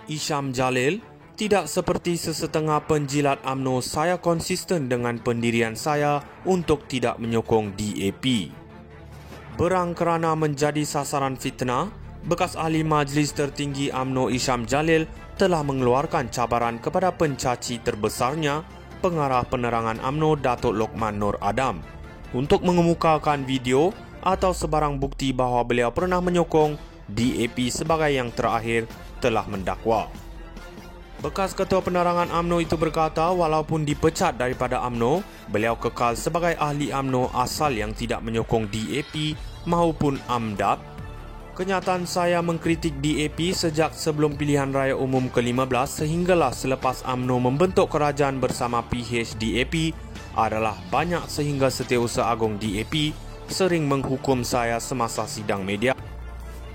Isyam Jalil, tidak seperti sesetengah penjilat UMNO, saya konsisten dengan pendirian saya untuk tidak menyokong DAP. Berang kerana menjadi sasaran fitnah, bekas ahli Majlis Tertinggi UMNO Isyam Jalil telah mengeluarkan cabaran kepada pencaci terbesarnya, Pengarah Penerangan UMNO Datuk Lokman Nur Adam, untuk mengemukakan video atau sebarang bukti bahawa beliau pernah menyokong DAP sebagai yang terakhir telah mendakwa. Bekas Ketua Penerangan UMNO itu berkata walaupun dipecat daripada UMNO, beliau kekal sebagai ahli UMNO asal yang tidak menyokong DAP maupun AMDAP. Kenyataan saya mengkritik DAP sejak sebelum pilihan raya umum ke-15 sehinggalah selepas UMNO membentuk kerajaan bersama PHDAP adalah banyak sehingga Setiausaha Agong DAP sering menghukum saya semasa sidang media.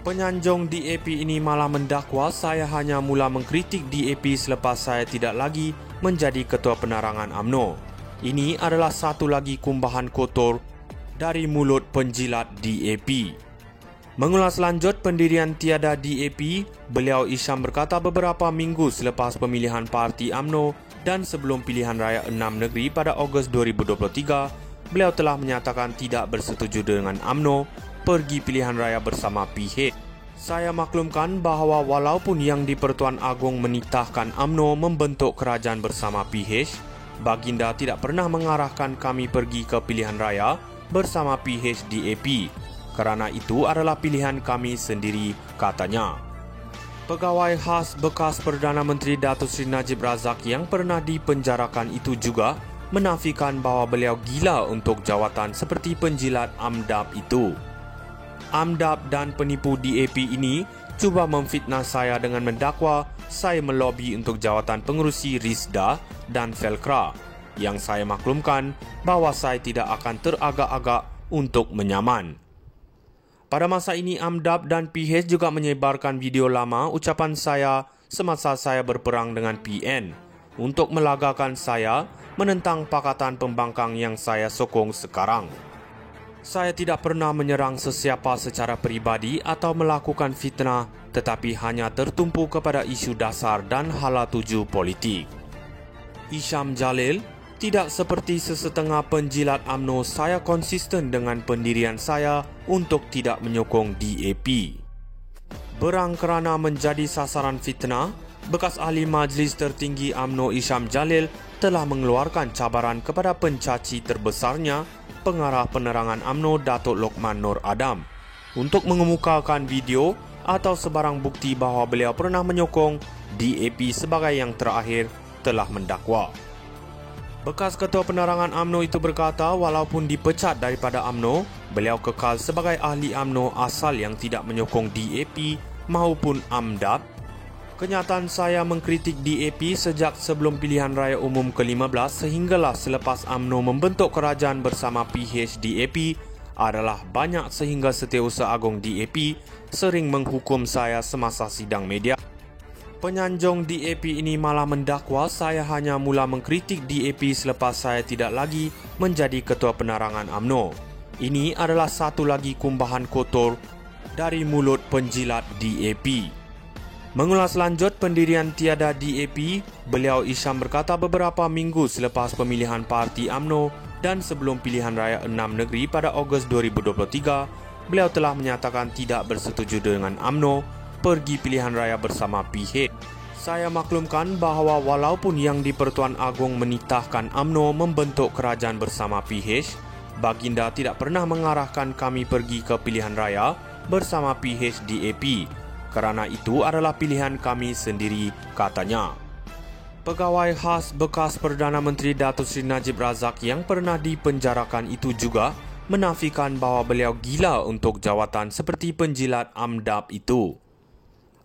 Penyanjung DAP ini malah mendakwa saya hanya mula mengkritik DAP selepas saya tidak lagi menjadi Ketua Penerangan UMNO. Ini adalah satu lagi kumbahan kotor dari mulut penjilat DAP. Mengulas lanjut pendirian tiada DAP, beliau Isyam berkata beberapa minggu selepas pemilihan parti UMNO dan sebelum pilihan raya 6 negeri pada Ogos 2023, beliau telah menyatakan tidak bersetuju dengan UMNO pergi pilihan raya bersama PH. Saya maklumkan bahawa walaupun Yang di-Pertuan Agong menitahkan UMNO membentuk kerajaan bersama PH, Baginda tidak pernah mengarahkan kami pergi ke pilihan raya bersama PHDAP. Kerana itu adalah pilihan kami sendiri, katanya. Pegawai khas bekas Perdana Menteri Datuk Seri Najib Razak yang pernah dipenjarakan itu juga menafikan bahawa beliau gila untuk jawatan seperti penjilat AMDAP itu. AMDAP dan penipu DAP ini cuba memfitnah saya dengan mendakwa saya melobi untuk jawatan pengerusi RISDA dan Felkra, yang saya maklumkan bahawa saya tidak akan teragak-agak untuk menyaman. Pada masa ini AMDAP dan PH juga menyebarkan video lama ucapan saya semasa saya berperang dengan PN untuk melagakan saya menentang Pakatan Pembangkang yang saya sokong sekarang. Saya tidak pernah menyerang sesiapa secara peribadi atau melakukan fitnah, tetapi hanya tertumpu kepada isu dasar dan hala tuju politik. Isyam Jalil, tidak seperti sesetengah penjilat UMNO, saya konsisten dengan pendirian saya untuk tidak menyokong DAP. Berang kerana menjadi sasaran fitnah, bekas ahli Majlis Tertinggi UMNO Isyam Jalil telah mengeluarkan cabaran kepada pencaci terbesarnya, Pengarah Penerangan UMNO Datuk Lokman Nur Adam, untuk mengemukakan video atau sebarang bukti bahawa beliau pernah menyokong DAP sebagai yang terakhir telah mendakwa. Bekas Ketua Penerangan UMNO itu berkata walaupun dipecat daripada UMNO, beliau kekal sebagai ahli UMNO asal yang tidak menyokong DAP maupun AMDAP. Kenyataan saya mengkritik DAP sejak sebelum pilihan raya umum ke-15 sehinggalah selepas UMNO membentuk kerajaan bersama PHDAP adalah banyak sehingga Setiausaha Agong DAP sering menghukum saya semasa sidang media. Penyanjung DAP ini malah mendakwa saya hanya mula mengkritik DAP selepas saya tidak lagi menjadi Ketua Penerangan UMNO. Ini adalah satu lagi kumbahan kotor dari mulut penjilat DAP. Mengulas lanjut pendirian tiada DAP, beliau Isyam berkata beberapa minggu selepas pemilihan parti UMNO dan sebelum pilihan raya 6 negeri pada Ogos 2023, beliau telah menyatakan tidak bersetuju dengan UMNO pergi pilihan raya bersama PH. Saya maklumkan bahawa walaupun Yang di-Pertuan Agong menitahkan UMNO membentuk kerajaan bersama PH, Baginda tidak pernah mengarahkan kami pergi ke pilihan raya bersama PHDAP. Kerana itu adalah pilihan kami sendiri, katanya. Pegawai khas bekas Perdana Menteri Datuk Seri Najib Razak yang pernah dipenjarakan itu juga menafikan bahawa beliau gila untuk jawatan seperti penjilat AMDAP itu.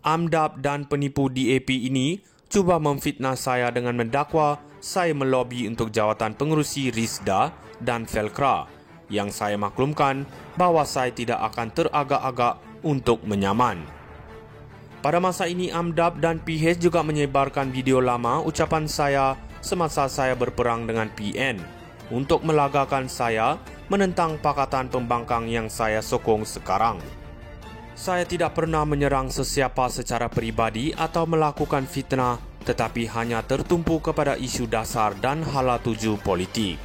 AMDAP dan penipu DAP ini cuba memfitnah saya dengan mendakwa saya melobi untuk jawatan pengerusi RISDA dan Felkra, yang saya maklumkan bahawa saya tidak akan teragak-agak untuk menyaman. Pada masa ini AMDAP dan PH juga menyebarkan video lama ucapan saya semasa saya berperang dengan PN untuk melagakan saya menentang Pakatan Pembangkang yang saya sokong sekarang. Saya tidak pernah menyerang sesiapa secara peribadi atau melakukan fitnah, tetapi hanya tertumpu kepada isu dasar dan hala tuju politik.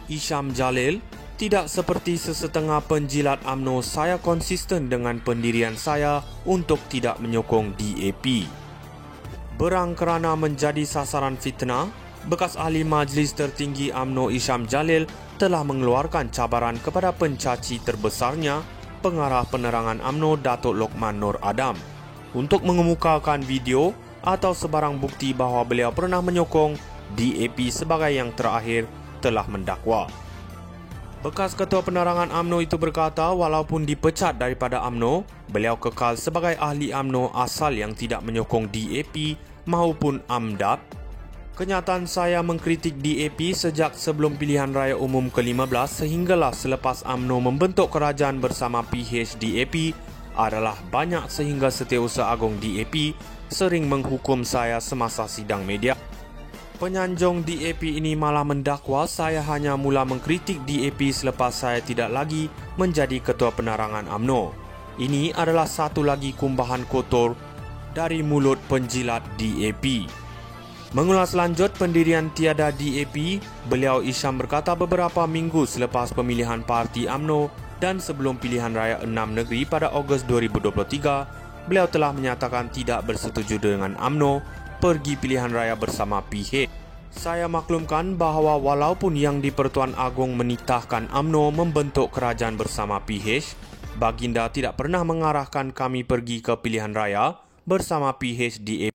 Isham Jalil, tidak seperti sesetengah penjilat UMNO, saya konsisten dengan pendirian saya untuk tidak menyokong DAP. Berang kerana menjadi sasaran fitnah, bekas ahli Majlis Tertinggi UMNO Isham Jalil telah mengeluarkan cabaran kepada pencaci terbesarnya, Pengarah Penerangan UMNO Datuk Lokman Nur Adam, untuk mengemukakan video atau sebarang bukti bahawa beliau pernah menyokong DAP sebagai yang terakhir telah mendakwa. Bekas Ketua Penerangan UMNO itu berkata walaupun dipecat daripada UMNO, beliau kekal sebagai ahli UMNO asal yang tidak menyokong DAP maupun UMDAP. Kenyataan saya mengkritik DAP sejak sebelum pilihan raya umum ke-15 sehinggalah selepas UMNO membentuk kerajaan bersama PH-DAP adalah banyak sehingga Setiausaha Agong DAP sering menghukum saya semasa sidang media. Penyanjung DAP ini malah mendakwa saya hanya mula mengkritik DAP selepas saya tidak lagi menjadi Ketua Penerangan UMNO. Ini adalah satu lagi kumbahan kotor dari mulut penjilat DAP. Mengulas lanjut pendirian tiada DAP, beliau Isham berkata beberapa minggu selepas pemilihan parti UMNO dan sebelum pilihan raya 6 negeri pada Ogos 2023, beliau telah menyatakan tidak bersetuju dengan UMNO pergi pilihan raya bersama PH. Saya maklumkan bahawa walaupun Yang di-Pertuan Agong menitahkan UMNO membentuk kerajaan bersama PH, Baginda tidak pernah mengarahkan kami pergi ke pilihan raya bersama PH-DAP.